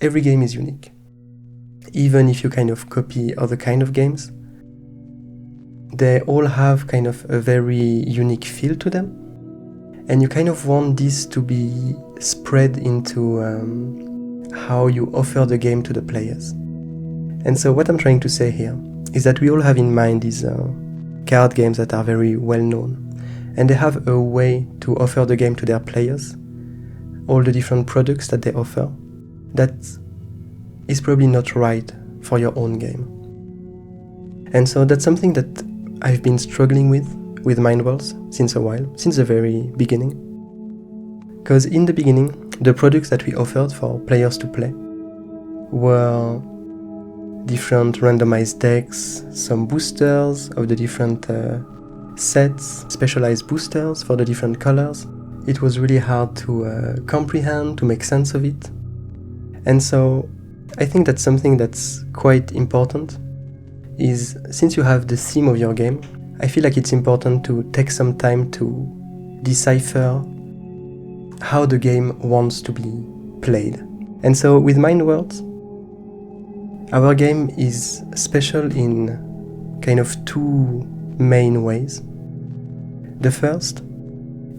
every game is unique. Even if you kind of copy other kind of games, they all have kind of a very unique feel to them. And you kind of want this to be spread into how you offer the game to the players. And so what I'm trying to say here is that we all have in mind these card games that are very well known. And they have a way to offer the game to their players, all the different products that they offer, that is probably not right for your own game. And so that's something that I've been struggling with Mindworlds since a while, since the very beginning. Because in the beginning, the products that we offered for players to play were different randomized decks, some boosters of the different sets, specialized boosters for the different colors. It was really hard to comprehend, to make sense of it. And so I think that's something that's quite important, is since you have the theme of your game, I feel like it's important to take some time to decipher how the game wants to be played. And so with Mindworlds, our game is special in kind of two main ways. The first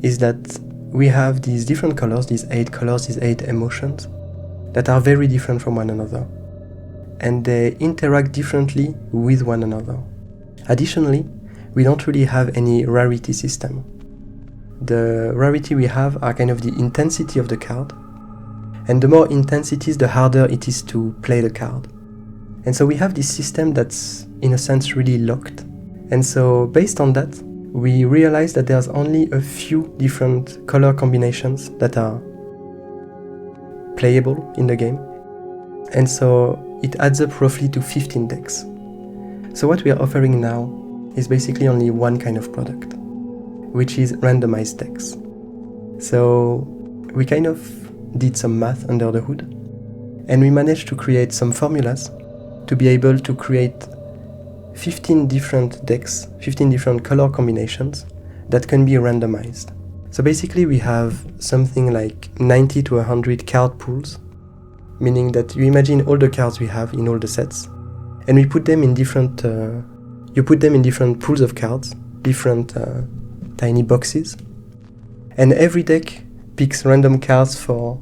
is that we have these different colors, these 8 colors, these 8 emotions, that are very different from one another. And they interact differently with one another. Additionally, we don't really have any rarity system. The rarity we have are kind of the intensity of the card, and the more intensities, the harder it is to play the card. And so we have this system that's, in a sense, really locked. And so based on that, we realize that there's only a few different color combinations that are playable in the game. And so it adds up roughly to 15 decks. So what we are offering now is basically only one kind of product, which is randomized decks. So we kind of did some math under the hood, and we managed to create some formulas to be able to create 15 different decks, 15 different color combinations that can be randomized. So basically we have something like 90 to 100 card pools, meaning that you imagine all the cards we have in all the sets, and we put them in different, you put them in different pools of cards, different tiny boxes, and every deck picks random cards for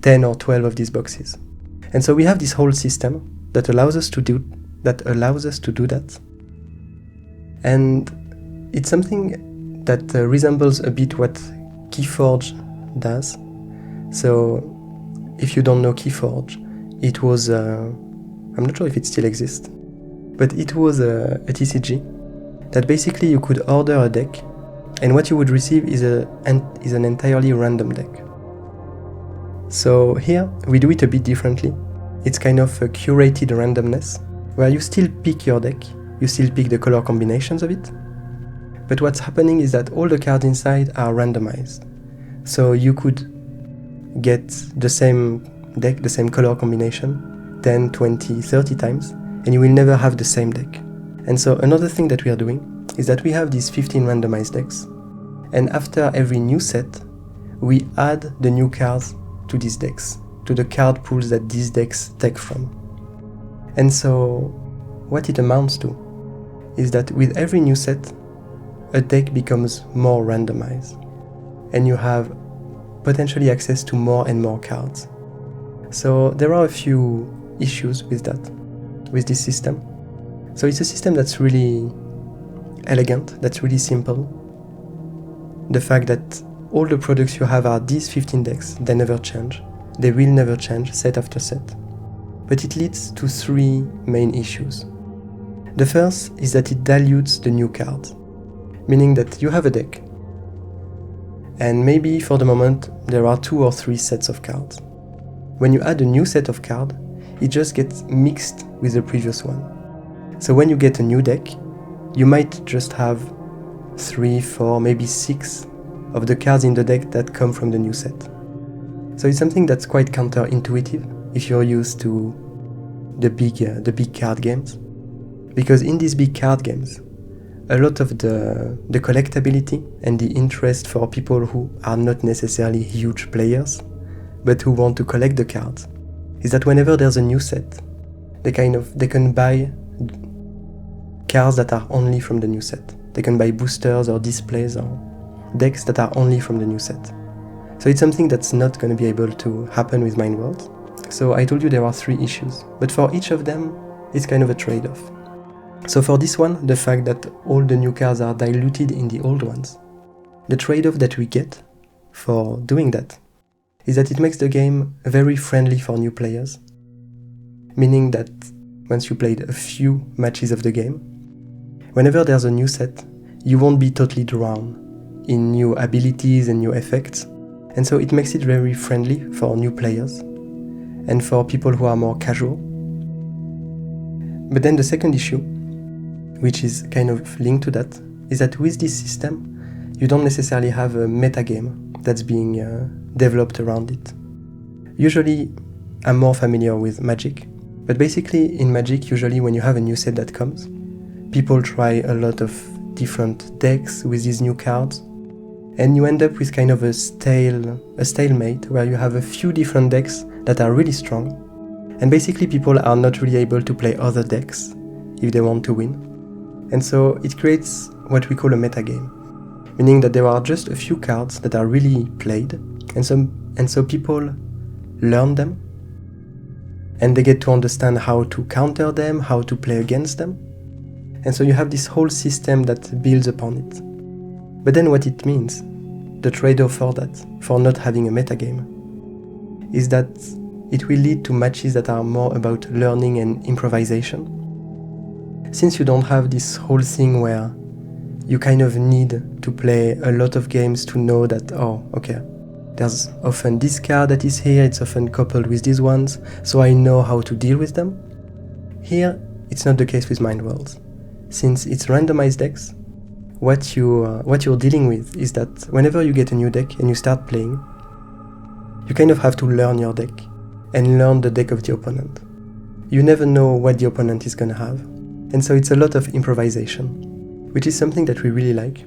10 or 12 of these boxes. And so we have this whole system that allows us to do that. And it's something that resembles a bit what Keyforge does. So if you don't know Keyforge, it was, I'm not sure if it still exists, but it was a TCG that basically you could order a deck, and what you would receive is an entirely random deck. So here we do it a bit differently. It's kind of a curated randomness, where you still pick your deck, you still pick the color combinations of it, but what's happening is that all the cards inside are randomized. So you could get the same deck, the same color combination, 10, 20, 30 times, and you will never have the same deck. And so another thing that we are doing is that we have these 15 randomized decks, and after every new set, we add the new cards to these decks, to the card pools that these decks take from. And so what it amounts to is that with every new set, a deck becomes more randomized, and you have potentially access to more and more cards. So there are a few issues with that, with this system. So it's a system that's really elegant, that's really simple. The fact that all the products you have are these 15 decks, they never change. They will never change set after set. But it leads to 3 main issues. The first is that it dilutes the new cards, meaning that you have a deck, and maybe for the moment there are 2 or 3 sets of cards. When you add a new set of cards, it just gets mixed with the previous one. So when you get a new deck, you might just have 3, 4, maybe 6 of the cards in the deck that come from the new set. So it's something that's quite counterintuitive if you're used to the big card games. Because in these big card games, a lot of the collectability and the interest for people who are not necessarily huge players, but who want to collect the cards, is that whenever there's a new set, they can buy cards that are only from the new set. They can buy boosters or displays or decks that are only from the new set. So it's something that's not going to be able to happen with Mind Worlds. So I told you there are 3 issues, but for each of them, it's kind of a trade-off. So for this one, the fact that all the new cards are diluted in the old ones, the trade-off that we get for doing that is that it makes the game very friendly for new players, meaning that once you played a few matches of the game, whenever there's a new set, you won't be totally drawn in new abilities and new effects, and so it makes it very friendly for new players and for people who are more casual. But then the second issue, which is kind of linked to that, is that with this system, you don't necessarily have a metagame that's being developed around it. Usually, I'm more familiar with Magic, but basically in Magic, usually when you have a new set that comes, people try a lot of different decks with these new cards, and you end up with kind of a stalemate where you have a few different decks that are really strong, and basically people are not really able to play other decks if they want to win. And so it creates what we call a metagame, meaning that there are just a few cards that are really played, and so people learn them, and they get to understand how to counter them, how to play against them, and so you have this whole system that builds upon it. But then what it means, the trade-off for that, for not having a metagame, is that it will lead to matches that are more about learning and improvisation. Since you don't have this whole thing where you kind of need to play a lot of games to know that, oh, okay, there's often this card that is here, it's often coupled with these ones, so I know how to deal with them. Here, it's not the case with Mind Worlds. Since it's randomized decks, what you're dealing with is that whenever you get a new deck and you start playing, you kind of have to learn your deck and learn the deck of the opponent. You never know what the opponent is gonna have, and so it's a lot of improvisation, which is something that we really like.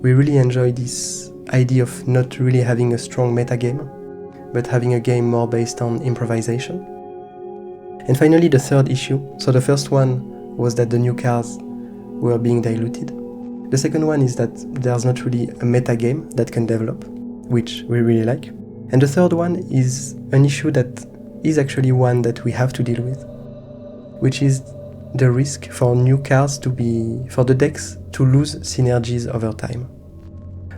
We really enjoy this idea of not really having a strong metagame, but having a game more based on improvisation. And finally, the third issue. So the first one was that the new cards were being diluted. The second one is that there's not really a metagame that can develop, which we really like. And the third one is an issue that is actually one that we have to deal with, which is the risk for new cards for the decks to lose synergies over time.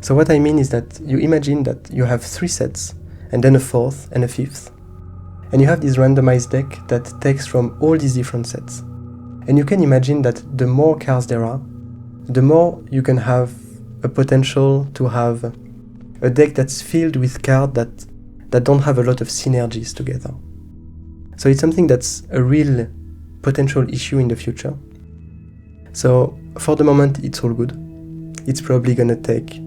So what I mean is that you imagine that you have 3 sets, and then a 4th and a 5th. And you have this randomized deck that takes from all these different sets. And you can imagine that the more cards there are, the more you can have a potential to have a deck that's filled with cards that don't have a lot of synergies together. So it's something that's a real potential issue in the future. So for the moment, it's all good. It's probably gonna take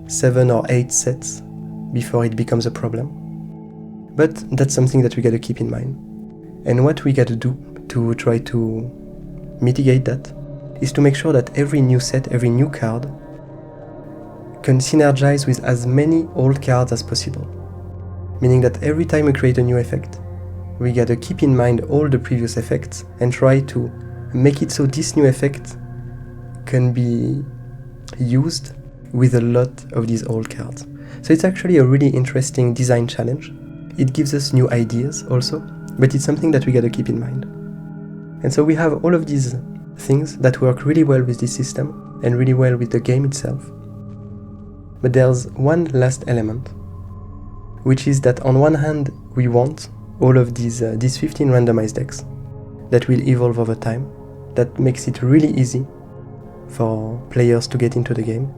7 or 8 sets before it becomes a problem. But that's something that we gotta keep in mind. And what we gotta do to try to mitigate that is to make sure that every new set, every new card can synergize with as many old cards as possible. Meaning that every time we create a new effect, we gotta keep in mind all the previous effects and try to make it so this new effect can be used with a lot of these old cards. So it's actually a really interesting design challenge. It gives us new ideas also, but it's something that we gotta keep in mind. And so we have all of these things that work really well with this system and really well with the game itself. But there's one last element, which is that on one hand, we want all of these 15 randomized decks that will evolve over time, that makes it really easy for players to get into the game.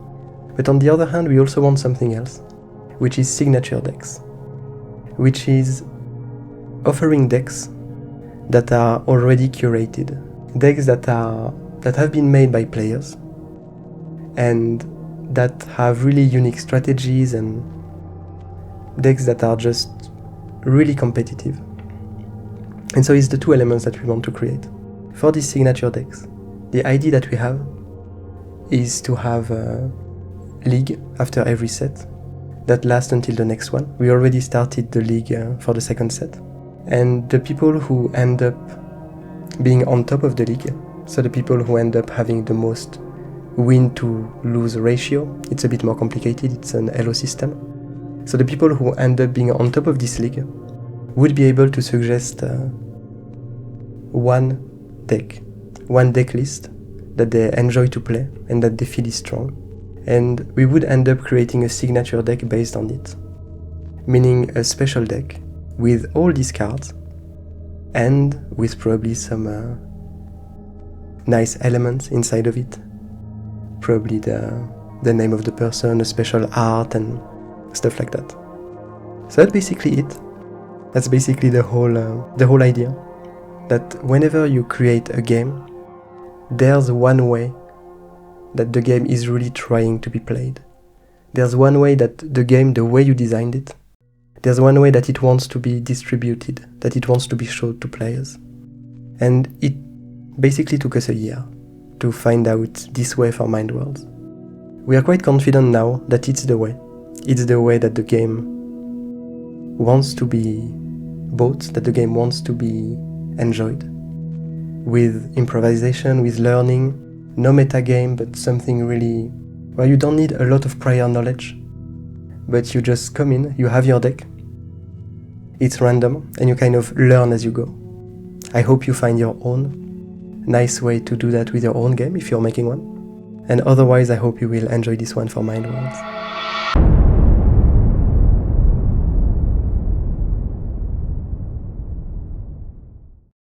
But on the other hand, we also want something else, which is signature decks, which is offering decks that are already curated, decks that have been made by players and that have really unique strategies and decks that are just really competitive. And so it's the 2 elements that we want to create. For these signature decks, the idea that we have is to have a league after every set that lasts until the next one. We already started the league for the second set. And the people who end up being on top of the league, so the people who end up having the most win to lose ratio, it's a bit more complicated, it's an Elo system. So the people who end up being on top of this league would be able to suggest one deck list that they enjoy to play and that they feel is strong. And we would end up creating a signature deck based on it, meaning a special deck with all these cards and with probably some nice elements inside of it. Probably the name of the person, a special art and stuff like that. So that's basically it. That's basically the whole idea. That whenever you create a game, there's one way that the game is really trying to be played. There's one way that the game, the way you designed it, there's one way that it wants to be distributed, that it wants to be showed to players. And it basically took us a year to find out this way for Mind Worlds. We are quite confident now that it's the way. It's the way that the game wants to be bought, that the game wants to be enjoyed. With improvisation, with learning, no meta game, but something really where you don't need a lot of prior knowledge, but you just come in, you have your deck, it's random, and you kind of learn as you go. I hope you find your own nice way to do that with your own game if you're making one. And otherwise, I hope you will enjoy this one for Mind Worlds.